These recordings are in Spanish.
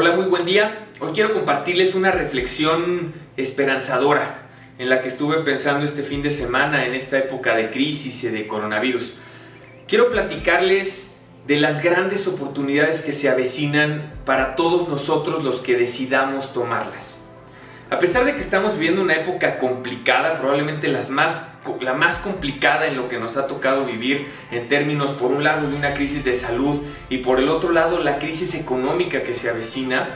Hola, muy buen día. Hoy quiero compartirles una reflexión esperanzadora en la que estuve pensando este fin de semana en esta época de crisis y de coronavirus. Quiero platicarles de las grandes oportunidades que se avecinan para todos nosotros los que decidamos tomarlas. A pesar de que estamos viviendo una época complicada, probablemente la más complicada en lo que nos ha tocado vivir en términos, por un lado, de una crisis de salud y por el otro lado, la crisis económica que se avecina,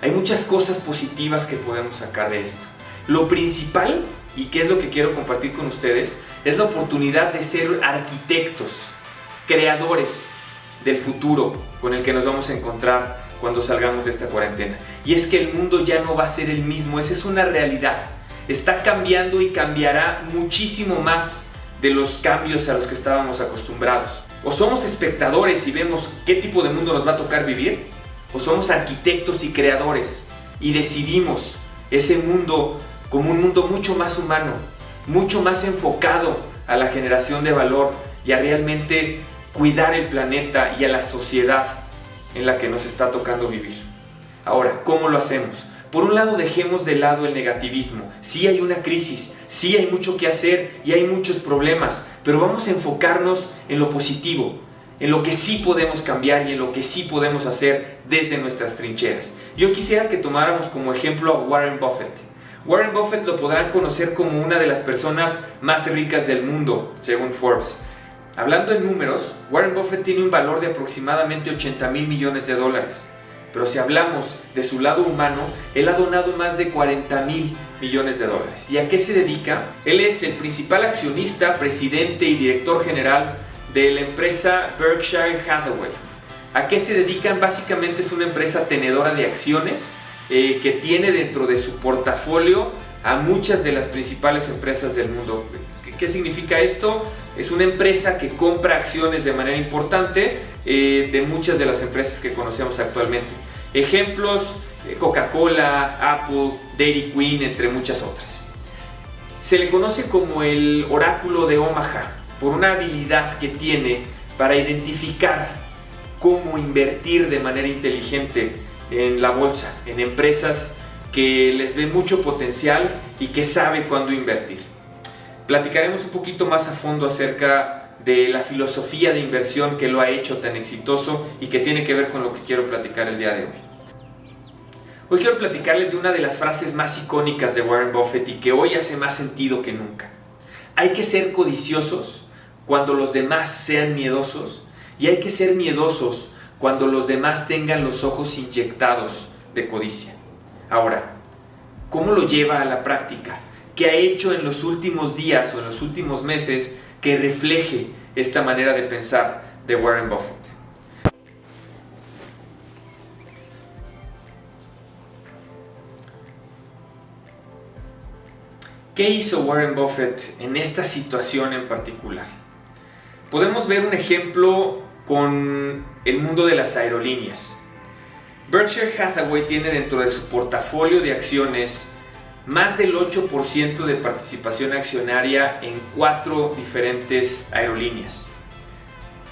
hay muchas cosas positivas que podemos sacar de esto. Lo principal, y que es lo que quiero compartir con ustedes, es la oportunidad de ser arquitectos, creadores del futuro con el que nos vamos a encontrar cuando salgamos de esta cuarentena. Y es que el mundo ya no va a ser el mismo, esa es una realidad. Está cambiando y cambiará muchísimo más de los cambios a los que estábamos acostumbrados. O somos espectadores y vemos qué tipo de mundo nos va a tocar vivir, o somos arquitectos y creadores y decidimos ese mundo como un mundo mucho más humano, mucho más enfocado a la generación de valor y a realmente cuidar el planeta y a la sociedad en la que nos está tocando vivir. Ahora, ¿cómo lo hacemos? Por un lado, dejemos de lado el negativismo. Sí hay una crisis, sí hay mucho que hacer y hay muchos problemas, pero vamos a enfocarnos en lo positivo, en lo que sí podemos cambiar y en lo que sí podemos hacer desde nuestras trincheras. Yo quisiera que tomáramos como ejemplo a Warren Buffett. Warren Buffett lo podrán conocer como una de las personas más ricas del mundo, según Forbes. Hablando en números, Warren Buffett tiene un valor de aproximadamente $80,000 millones. Pero si hablamos de su lado humano, él ha donado más de $40,000 millones. ¿Y a qué se dedica? Él es el principal accionista, presidente y director general de la empresa Berkshire Hathaway. ¿A qué se dedican? Básicamente es una empresa tenedora de acciones que tiene dentro de su portafolio a muchas de las principales empresas del mundo. ¿Qué significa esto? Es una empresa que compra acciones de manera importante de muchas de las empresas que conocemos actualmente. Ejemplos, Coca-Cola, Apple, Dairy Queen, entre muchas otras. Se le conoce como el oráculo de Omaha por una habilidad que tiene para identificar cómo invertir de manera inteligente en la bolsa, en empresas que les ve mucho potencial y que sabe cuándo invertir. Platicaremos un poquito más a fondo acerca de la filosofía de inversión que lo ha hecho tan exitoso y que tiene que ver con lo que quiero platicar el día de hoy. Hoy quiero platicarles de una de las frases más icónicas de Warren Buffett y que hoy hace más sentido que nunca. Hay que ser codiciosos cuando los demás sean miedosos y hay que ser miedosos cuando los demás tengan los ojos inyectados de codicia. Ahora, ¿cómo lo lleva a la práctica? ¿Qué ha hecho en los últimos días o en los últimos meses que refleje esta manera de pensar de Warren Buffett? ¿Qué hizo Warren Buffett en esta situación en particular? Podemos ver un ejemplo con el mundo de las aerolíneas. Berkshire Hathaway tiene dentro de su portafolio de acciones más del 8% de participación accionaria en 4 diferentes aerolíneas: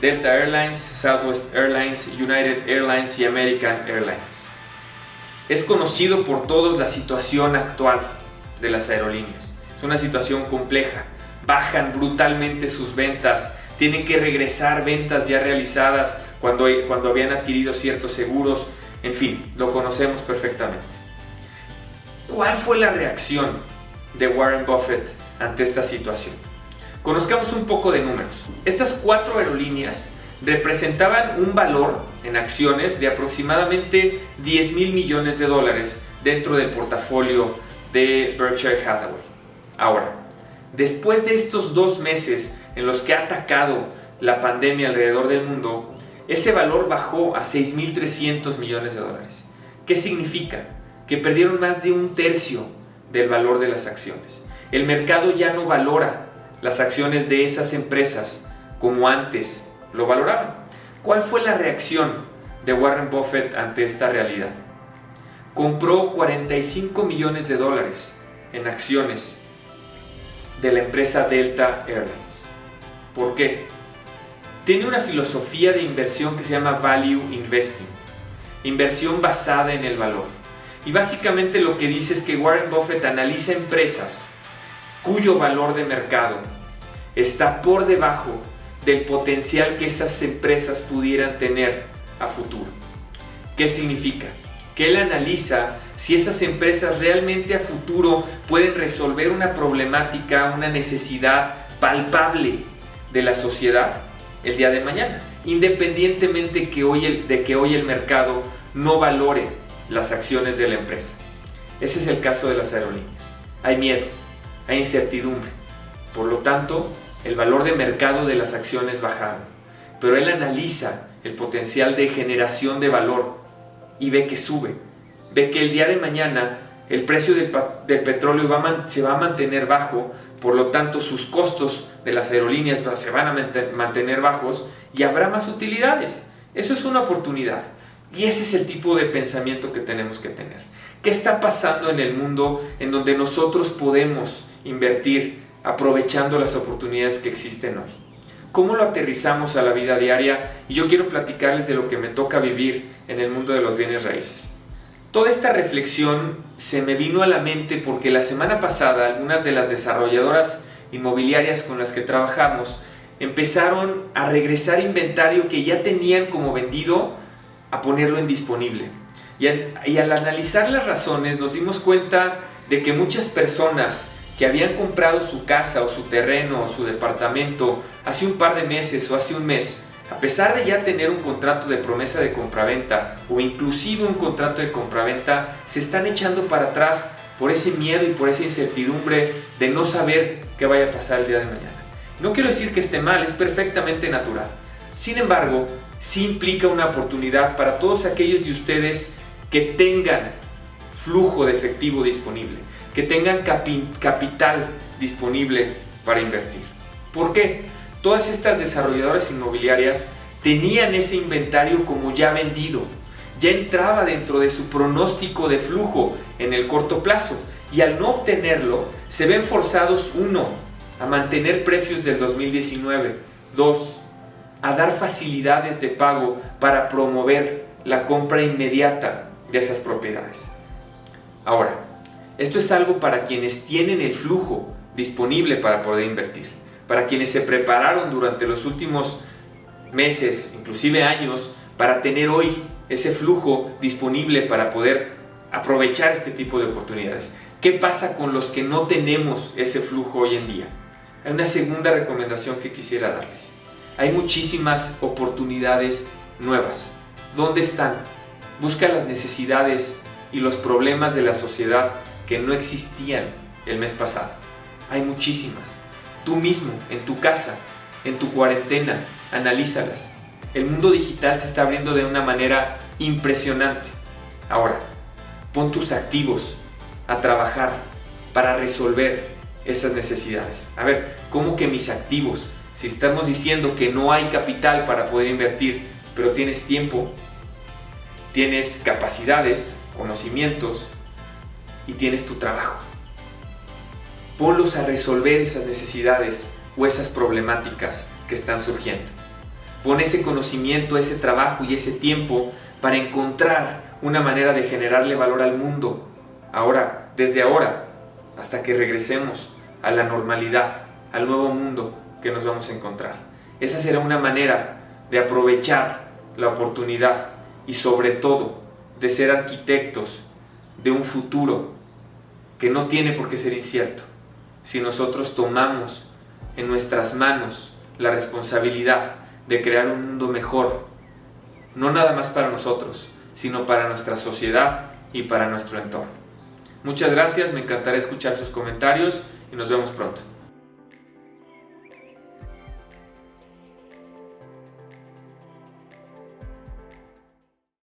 Delta Airlines, Southwest Airlines, United Airlines y American Airlines. Es conocido por todos la situación actual de las aerolíneas. Es una situación compleja. Bajan brutalmente sus ventas, tienen que regresar ventas ya realizadas cuando habían adquirido ciertos seguros. En fin, lo conocemos perfectamente. ¿Cuál fue la reacción de Warren Buffett ante esta situación? Conozcamos un poco de números. Estas 4 aerolíneas representaban un valor en acciones de aproximadamente $10,000 millones dentro del portafolio de Berkshire Hathaway. Ahora, después de estos 2 meses en los que ha atacado la pandemia alrededor del mundo, ese valor bajó a $6,300 millones. ¿Qué significa? Que perdieron más de 1/3 del valor de las acciones. El mercado ya no valora las acciones de esas empresas como antes lo valoraban. ¿Cuál fue la reacción de Warren Buffett ante esta realidad? Compró $45 millones en acciones de la empresa Delta Airlines. ¿Por qué? Tiene una filosofía de inversión que se llama Value Investing. inversión basada en el valor. Y básicamente lo que dice es que Warren Buffett analiza empresas cuyo valor de mercado está por debajo del potencial que esas empresas pudieran tener a futuro. ¿Qué significa? Que él analiza si esas empresas realmente a futuro pueden resolver una problemática, una necesidad palpable de la sociedad el día de mañana, independientemente de que hoy el mercado no valore las acciones de la empresa. Ese es el caso de las aerolíneas. Hay miedo, hay incertidumbre. Por lo tanto, el valor de mercado de las acciones bajaron. Pero él analiza el potencial de generación de valor y ve que sube. Ve que el día de mañana el precio del petróleo se va a mantener bajo, por lo tanto sus costos de las aerolíneas se van a mantener bajos y habrá más utilidades. Eso es una oportunidad. Y ese es el tipo de pensamiento que tenemos que tener. ¿Qué está pasando en el mundo en donde nosotros podemos invertir aprovechando las oportunidades que existen hoy? ¿Cómo lo aterrizamos a la vida diaria? Y yo quiero platicarles de lo que me toca vivir en el mundo de los bienes raíces. Toda esta reflexión se me vino a la mente porque la semana pasada algunas de las desarrolladoras inmobiliarias con las que trabajamos empezaron a regresar inventario que ya tenían como vendido a ponerlo en disponible. Y al analizar las razones nos dimos cuenta de que muchas personas que habían comprado su casa o su terreno o su departamento hace un par de meses o hace un mes, a pesar de ya tener un contrato de promesa de compraventa o inclusive un contrato de compraventa, se están echando para atrás por ese miedo y por esa incertidumbre de no saber qué vaya a pasar el día de mañana. No quiero decir que esté mal, es perfectamente natural. Sin embargo, sí implica una oportunidad para todos aquellos de ustedes que tengan flujo de efectivo disponible, que tengan capital disponible para invertir. ¿Por qué? Todas estas desarrolladoras inmobiliarias tenían ese inventario como ya vendido, ya entraba dentro de su pronóstico de flujo en el corto plazo, y al no obtenerlo se ven forzados, 1, a mantener precios del 2019, 2, a dar facilidades de pago para promover la compra inmediata de esas propiedades. Ahora, esto es algo para quienes tienen el flujo disponible para poder invertir, para quienes se prepararon durante los últimos meses, inclusive años, para tener hoy ese flujo disponible para poder aprovechar este tipo de oportunidades. ¿Qué pasa con los que no tenemos ese flujo hoy en día? Hay una segunda recomendación que quisiera darles. Hay muchísimas oportunidades nuevas. ¿Dónde están? Busca las necesidades y los problemas de la sociedad que no existían el mes pasado. Hay muchísimas. Tú mismo, en tu casa, en tu cuarentena, analízalas. El mundo digital se está abriendo de una manera impresionante. Ahora, pon tus activos a trabajar para resolver esas necesidades. A ver, ¿cómo que mis activos? Si estamos diciendo que no hay capital para poder invertir, pero tienes tiempo, tienes capacidades, conocimientos y tienes tu trabajo. Ponlos a resolver esas necesidades o esas problemáticas que están surgiendo. Pon ese conocimiento, ese trabajo y ese tiempo para encontrar una manera de generarle valor al mundo. Ahora, desde ahora, hasta que regresemos a la normalidad, al nuevo mundo que nos vamos a encontrar. Esa será una manera de aprovechar la oportunidad y sobre todo de ser arquitectos de un futuro que no tiene por qué ser incierto. Si nosotros tomamos en nuestras manos la responsabilidad de crear un mundo mejor, no nada más para nosotros, sino para nuestra sociedad y para nuestro entorno. Muchas gracias, me encantará escuchar sus comentarios y nos vemos pronto.